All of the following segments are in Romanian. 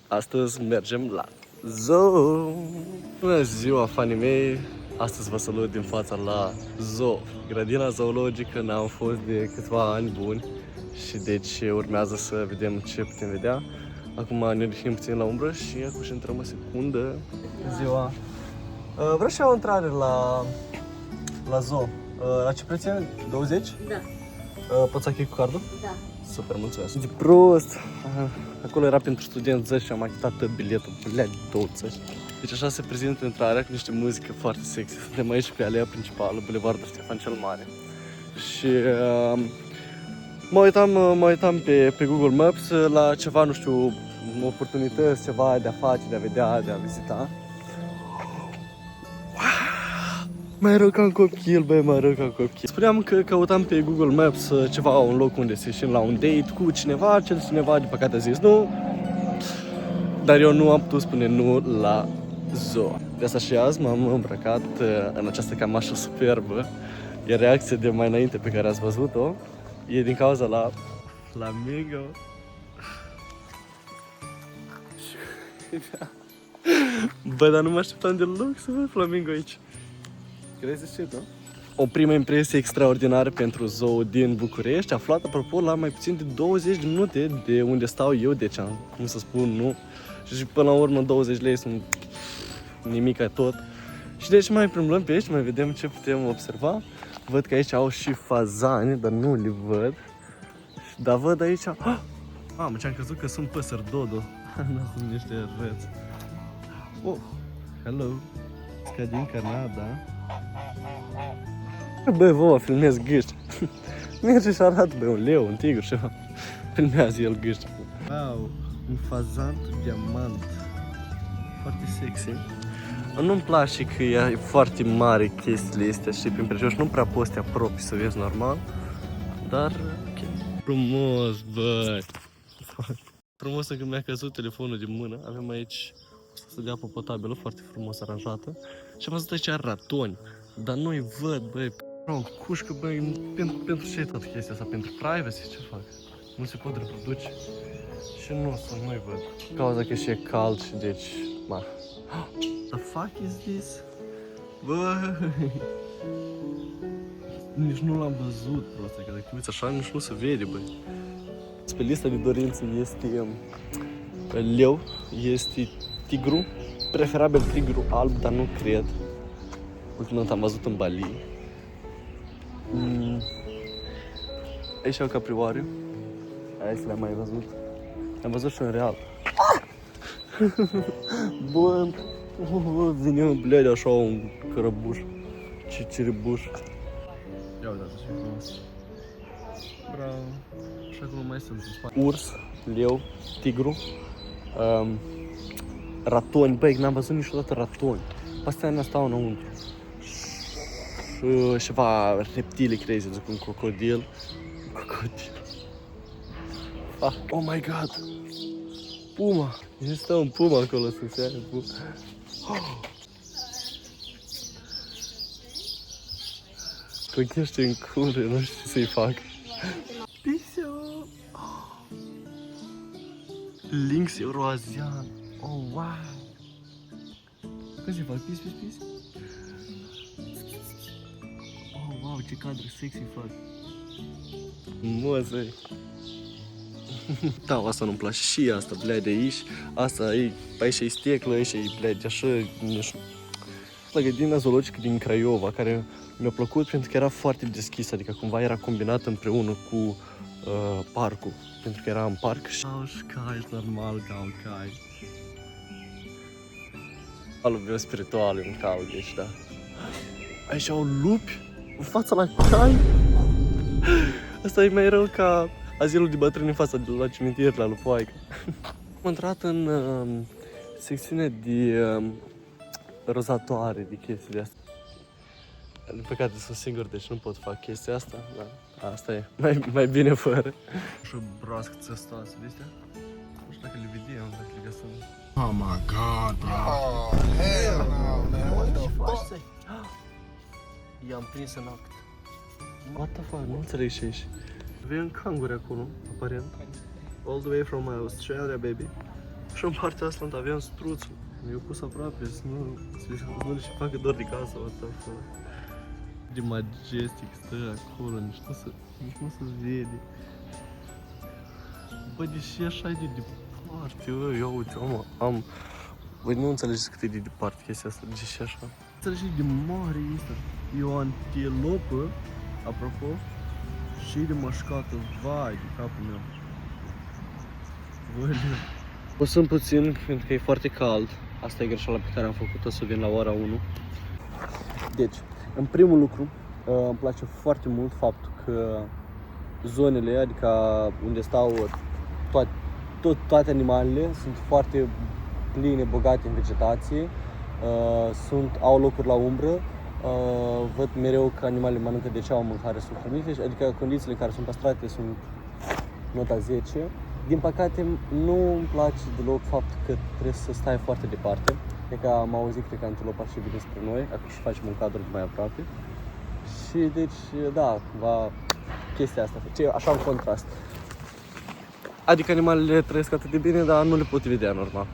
Astăzi mergem la zoo. Bună ziua, fanii mei! Astăzi vă salut din fața la zoo. Grădina zoologică, n-am fost de câțiva ani buni și deci urmează să vedem ce putem vedea. Acum ne ridicăm puțin la umbră și acum și intrăm o secundă. Ziua! Vreau și eu o intrare la zoo. La ce preț e? 20? Da. Poți să achii cu cardul? Da. Super, mulțumesc. De prost! Acolo era pentru studenți 10 și am achitat biletul, de 20. Deci așa se prezintă intrarea cu niște muzică foarte sexy. Suntem aici pe alea principală, Bulevardul Ștefan cel Mare. Și mă uitam pe Google Maps la ceva, nu știu, oportunități, ceva de a face, de a vedea, de a vizita. Mai rău ca un copil, băi, mai rău ca un copil. Spuneam că căutam pe Google Maps ceva, un loc unde să ieșim la un date cu cineva, cel cineva, de păcate a zis nu. Dar eu nu am putut spune nu la zoo. De asta și azi m-am îmbrăcat în această cămașă superbă. Iar reacția de mai înainte pe care ați văzut-o e din cauza la flamingo. Bă, dar nu mă așteptam deloc să văd flamingo aici. Crezi ce, nu? O primă impresie extraordinară pentru zoo din București, aflat, apropo, la mai puțin de 20 de minute de unde stau eu, deci am, cum să spun, nu. Și până la urmă 20 lei sunt nimica tot. Și deci mai plimbăm pe aici, mai vedem ce putem observa. Văd că aici au și fazani, dar nu le văd. Dar văd aici... Mamă, ce-am crezut că sunt păsări dodo. Nu, sunt niște răți. Oh, hello. Ca din Canada. Băi, vă filmez gâști. Merge și arată, băi, un leu, un tigru și ceva. Filmează el gâști. Wow, un fazan diamant. Foarte sexy. Nu-mi place că e foarte mare chestiile astea și prin prejur nu prea poți să te apropii să vezi normal. Dar, ok. Frumos, băi. Frumos că mi-a căzut telefonul din mână. Avem aici să dea apă potabilă, foarte frumos aranjată. Și am văzut aici ratoni. Dar nu-i văd, băi, o cușcă, băi, pentru ce e toată chestia asta? Pentru privacy? Ce fac? Nu se pot reproduce. Și nu-i văd. Cauza că și e cald și deci, ma. The fuck is this? Băi! Nici nu l-am văzut, proste, că dacă te uiți așa, nici nu se vede, băi. Pe lista de dorințe este leu, este tigru, preferabil tigru alb, dar nu cred. Ultima dată am văzut în Bali. Aici au caprioariu. Aia să le-am mai văzut. Am văzut și în real. Bun. Vine un blede așa, un cărăbuș. Ciribuș. Ia uitați, ce frumos. Bravo. Și acum mai sunt în spate. Urs, leu, tigru, ratoni. Băi, n-am văzut niciodată ratoni. Astea ne stau înăuntru. Și ceva reptile crazy, zic un crocodil. Ah, oh my god! Puma! Este un puma acolo să se ia puma. Cochește în cure, nu știu ce să-i fac. Piseu! Lynx euroasian! Oh, wow! Cum se fac? Pis? Oh, wow, ce cadre sexy fac! Frumos, da, asta nu-mi place și asta, blede, aici. Asta e, aici e sticlă, aici e blede, așa, nu știu. La grădina zoologică din Craiova, care mi-a plăcut pentru că era foarte deschis, adică cumva era combinat împreună cu parcul, pentru că era în parc și... Au și cai, normal că au cai. Aluviu spiritual în cal, deci da. Aici au lupi în fața la cai. Asta e mai rău ca azilul de bătrâni în fața de la cimitir, la Lupoaică. Am intrat în secțiune de rozatoare, de chestii de astea. Din păcate sunt singur, deci nu pot fac chestia asta, dar asta e, mai bine fără. Și o broască țăstoasă, de astea? Nu știu dacă le vedeam, dacă le găsăm. Oh my god, bro. Oh, hell no, man. What the fuck? I-am prins în act. What the fuck? Nu înțeleg ce ești. Avem canguri acolo, aparent. All the way from Australia, baby. Și în partea asta unde aveam struțul. Mi-au pus aproape să nu le și facă dor de casă, what the fuck. De majestic stă acolo, nici nu se vede. Bă, deși așa e de departe, eu uite, am... Băi, nu înțelegeți cât e de departe chestia asta, deși așa. Înțelegeți de mare este. E o antilopă, apropo, și de mășcată, vai de capul meu. O să puțin, pentru că e foarte cald. Asta e greșeala pe care am făcut-o, să vin la ora 1. Deci, în primul lucru, îmi place foarte mult faptul că zonele, adică unde stau toate animalele, sunt foarte pline, bogate în vegetație. Au locuri la umbră. Văd mereu că animalele mănâncă, deci au mâncare, sunt hrănite, adică condițiile care sunt păstrate sunt nota 10. Din păcate, nu îmi place deloc faptul că trebuie să stai foarte departe. E că am auzit, cred că antilopa și vine spre noi, acum și facem un cadru mai aproape. Și deci, da, cumva chestia asta, așa un contrast. Adică animalele trăiesc atât de bine, dar nu le pot vedea normal.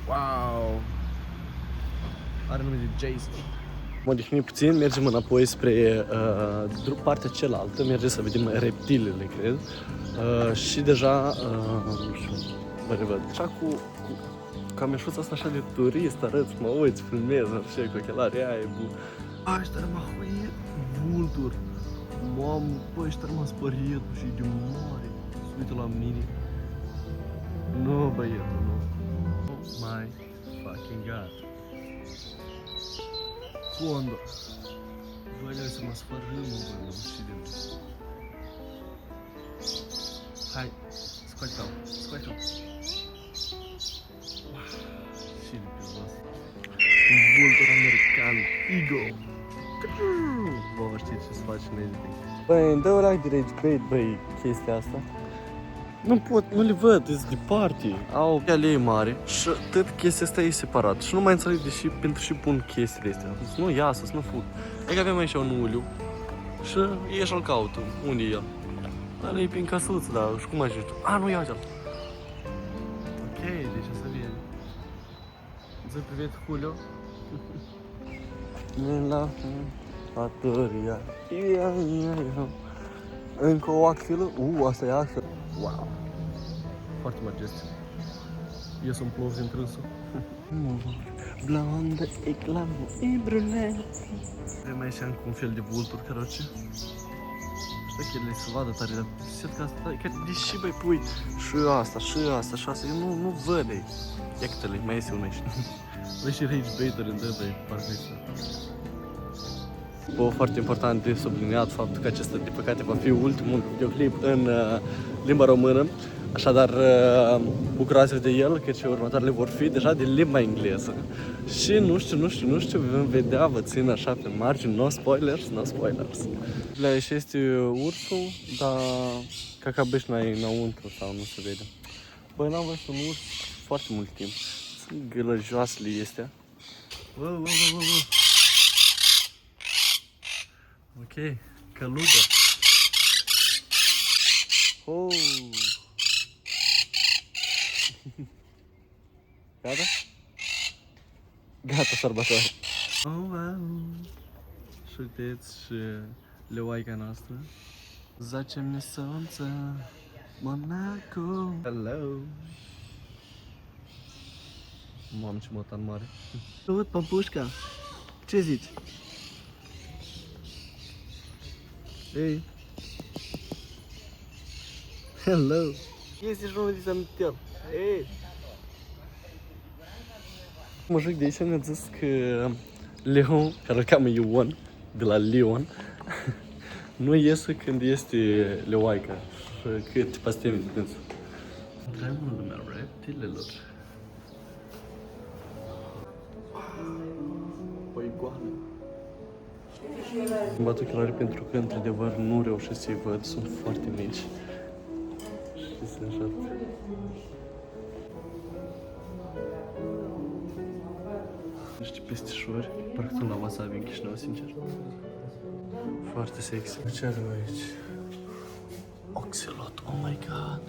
Wow! Are nume de Jason. Modificăm puțin, mergem înapoi spre partea cealaltă, mergem să vedem reptilele, cred. Și deja, nu știu, vă revăd. Așa cu cameșuța asta așa de turist, arăți, mă uiți, filmez, așa, cu ochelarii aia, ăștia m-a huit vultur. Mamă, bă, ăștia m-a spărit și de mare. Se uită la mine. Nu, băietul, nu. Oh my fucking god. Condor. Bă, alea să mă sfărâm, bă, nu știu de mine. Hai, scoate-o, scoate-o. Și de pe ăsta. Un vultur american, Eagle. Bă, știi ce să faci în editing. Băi, îmi dă o like de rage bait, băi, chestia asta. Nu pot, nu le văd, sunt departe. Au alei mari și tot chestia asta e separat. Și nu mai înțeleg de și pentru și pun chestiile astea. Să nu iasă, să nu fug. E că avem aici un uliu și ieși al caută. Unde e el? Ăla e prin căsuță, dar și cum ajungi tu? A, nu, ia uite-l. Ok, deci o să vine. Zi privet Julio. La Atoria. Încă o axilă. Asta e axilă. Wow. Foarte majestic. Eu sunt plovzi în trânsul. Blondă, eclamă, e brunel. Vrem aici cu un fel de vultur, caroce. Știu că ele se vadă tare, dar simt că asta, că deși băi pui și asta, și asta, și asta, eu nu văd aici. Ia câte-le, mai iese una aici. Vezi și rage baiter în dă, băi, parcă aici. Bă, foarte important de subliniat faptul că acesta, de păcate, va fi ultimul videoclip în limba română. Așadar, bucurați-vă de el, căci următoarele vor fi deja de limba engleză. Și nu știu, vom vedea, vă țin așa pe margini, no spoilers. Aici este ursul, dar ca băși n-ai înăuntru sau nu se vede. Băi, n-am văzut un urs foarte mult timp. Sunt gălăjoasele astea. Wow. Ok, călugă. Oh. Gata? Gata, sărbătoare. Oh, wow. Și uiteți și leoaica noastră. Zace-mi sonță, Monaco. Hello. Mamă, ce motan mare. Salut, papușca. Ce zici? Hey. Hello. Este și unul de Zamtel. Hey. Mă joc de aici, ne-a zis că Leon, care îl cheamă Ion, de la Leon, nu iese când este leoaica și că te pastemi de dânsul. Intrăm în lumea reptilelor. Păi goală. Îmi bat ochelarii pentru că, într-adevăr, nu reușesc să-i văd, sunt foarte mici. Și sunt așa. Niște pestișori, parcă sunt la wasabi în Chișinău, sincer. Foarte sexy. Ce avem aici? Oxelot, Oh my god.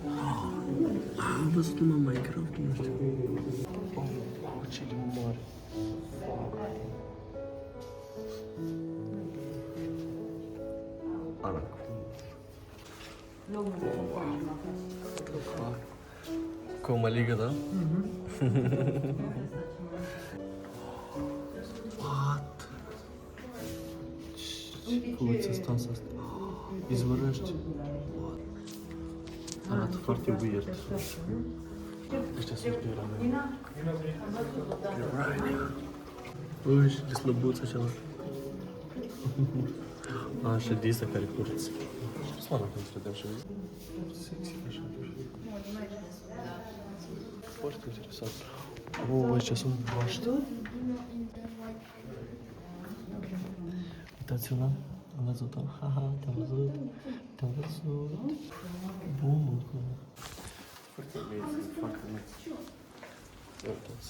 Am văzut numai Minecraft, nu știu. Oh, ce de mare. Como liga, da? What? Ce căuți asta în asta? Izvorăști. Arată foarte weird. Ăștia sunt pielea mea. You're right. Ui, și de slăbuț așa. Așa, Disa care curți. Ce mă arată între așa? Sexy așa. Foarte interesant. Ăștia sunt broaște. Uitați-vă, am văzut-o. Haha, te-am văzut. Te-am văzut. Bun. Foarte amazing, foarte amazing. Uitați.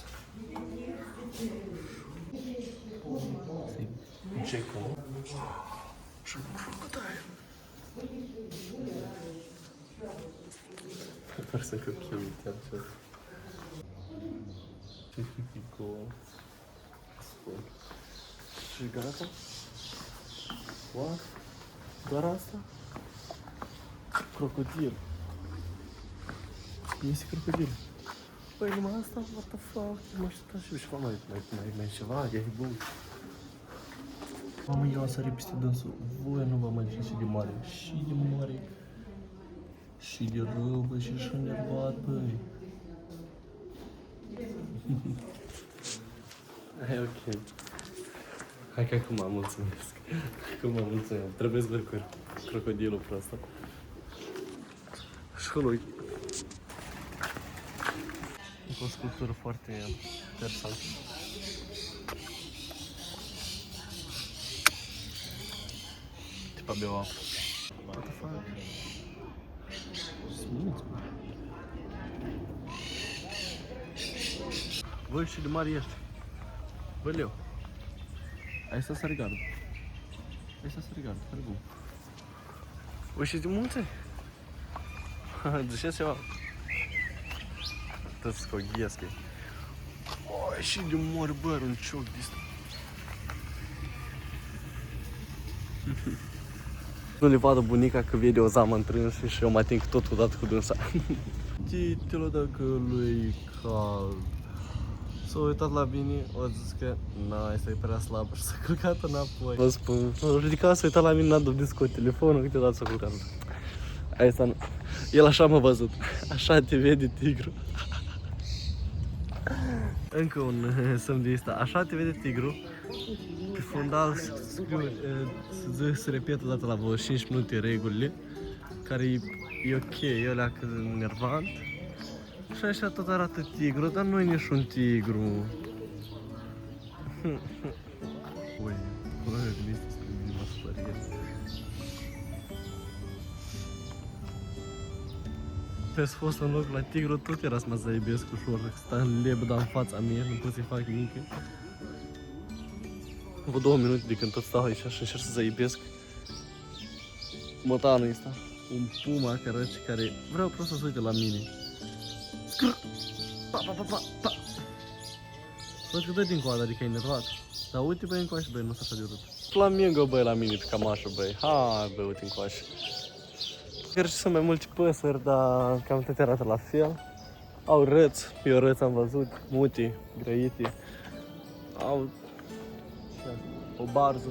Jacob. Și un crocodile. Pare să copil, uite așa. Ce hipico. Și gata? What? Doar asta? Crocodil. Este crocodil. Păi numai asta? What the fuck? Mă așteptam și eu ceva mai ceva, e bun. Mamă, eu am sărit peste dânsul. Voi nu vă mai zice și de mare. Și de mare. Și de rău, bă, și așa nervat, băi. Hai, ok. Hai că acum mă mulțumesc. Acum mă mulțumesc. Trebuie să văd cu crocodilul pe ăsta. Și lui. E o sculptură foarte interesantă. Tipa beau apă. What the fuck? Sminți, bă. Voi și de mari ești. Bă, Leo. Hai să se regardă. Hai să se regardă, care bun. Voi și de munte? Duceți ceva. Trebuie să scogiesc. Oi, și de mori, bă, are un cioc de ăsta. Nu le vadă bunica că vede o zamă întrânsă și eu mă ating tot odată cu dânsa. Titilo, dacă lui cald. S-a uitat la mine, a zis că nice, e prea slabă și s-a culcat înapoi. Vă spun, s-a ridicat, s-a uitat la mine, n-a dobit scot telefonul, câteodată s-a culcat. Asta nu. El așa m-a văzut. Așa te vede tigru. Încă un semn de ăsta. Așa te vede tigru. Pe fundal se repetă odată la vreo 5 minute regulile, care e ok, e alea că nervant. Și așa tot arată tigru, dar nu e nici un tigru. Ui, culorile de listă spre mine mă spărie. Pe-s fost în loc la tigru, tot era să mă zăibesc ușor, sta în lebăda în fața mea, nu pot să-i fac nimic. Vă 2 minute de când tot stau aici și încerc să zăibesc motanul ăsta, un puma care vreau prost să se uite la mine. Scrr! Pa, pa, pa, pa, pa! Văd că dă din coadă, adică e enervat. Dar uite băi încoace, băi, nu s-a așa de urât. Flamingo, băi, la mine pe cămașă, băi. Hai, băi, uite încoace. Cred că sunt mai multe păsări, dar cam toate arată la fel. Au răți, eu răți am văzut, muti, grăiti. Au o barză,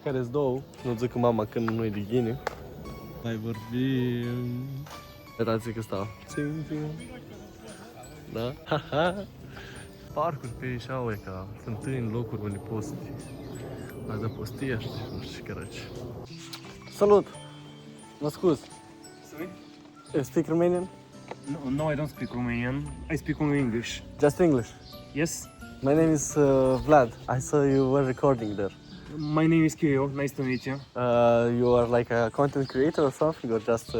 care-s două, nu zic cu mama când nu-i de ghine. Mai vorbim. Uitați că stau. Da? Haha! Parcuri pe aici au, e ca fântâni, locuri unde poți adăpostești, nu știu ce cărăci. Salut! Mă scuz. Sorry? You speak Romanian? No, I don't speak Romanian. I speak only English. Just English. Yes? My name is Vlad. I saw you were recording there. My name is Kirill. Nice to meet you. You are like a content creator or something, or just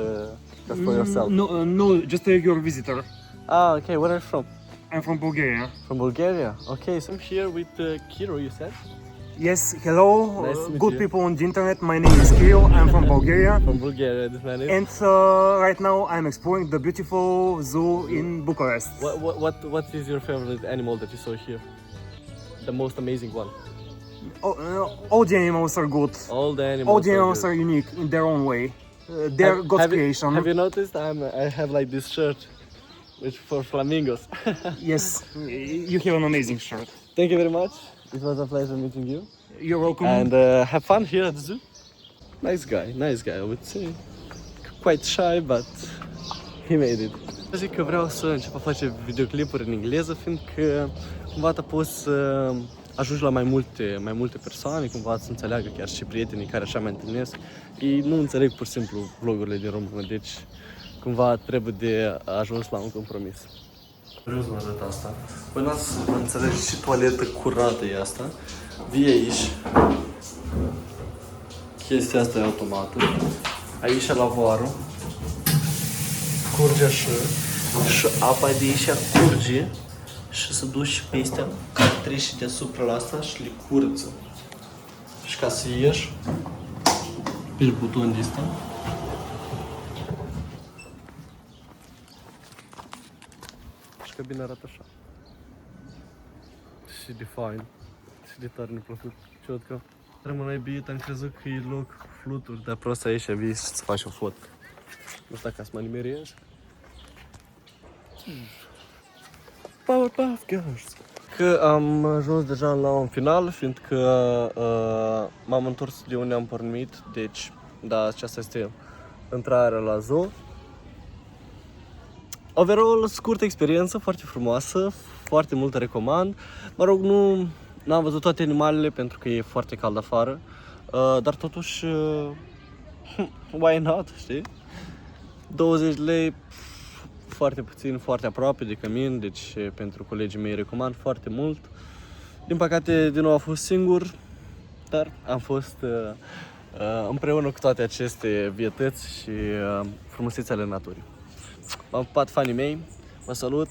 for yourself? No, just your visitor. Ah, okay. Where are you from? I'm from Bulgaria. From Bulgaria. Okay, so I'm here with Kiro, you said? Yes, hello, Nice to meet good you. people on the internet. My name is Kirill. I'm from Bulgaria. From Bulgaria, this man is. And right now I'm exploring the beautiful zoo in Bucharest. What is your favorite animal that you saw here? The most amazing one. All the animals are good. All the animals. All the animals good. are unique in their own way. They're God's creation. Have you noticed? I have like this shirt, which for flamingos. Yes, you have an amazing shirt. Thank you very much. It was a pleasure meeting you. You're welcome. And have fun here at the zoo. Nice guy, I would say. Quite shy, but he made it. Zic că vreau să încep a face videoclipuri în engleză, fiindcă cumva poți să ajungi la mai multe persoane, cumva să înțeleagă chiar și prietenii care așa mă întâlnesc. Ei nu înțeleg pur și simplu vlogurile din română, deci cumva trebuie de ajuns la un compromis. Vreau să vă arăt asta. Până să vă înțelegi și toaletă curată e asta. Vii aici. Chestia asta e automată. Aici lavarul. Curge așa. Și apa de aici curge. Și se duce pe astea care trece deasupra la asta și le curăță. Și ca să ieși, pești butonul de ăsta. Și cabina arată așa. Și de fain. Și de tare ne-a plăcut. Ciotcă. Rămâne bine, am crezut că e loc cu fluturi, dar prost aici vii să faci o fotcă. Nu știu ca să mă nimeriezi. Powerpuff Girls. Că am ajuns deja la un final, fiindcă m-am întors de unde am pornit, deci da, aceasta este intrarea la zoo. Overall, scurtă experiență, foarte frumoasă, foarte mult recomand. Mă rog, nu am văzut toate animalele pentru că e foarte cald afară, dar totuși, why not, știi? 20 lei, foarte puțin, foarte aproape de cămin, deci pentru colegii mei recomand foarte mult. Din păcate, din nou am fost singur, dar am fost împreună cu toate aceste vietăți și frumusețe ale naturii. M-am pupat fanii mei, vă salut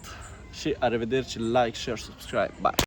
și la revedere, like, share, subscribe, bye!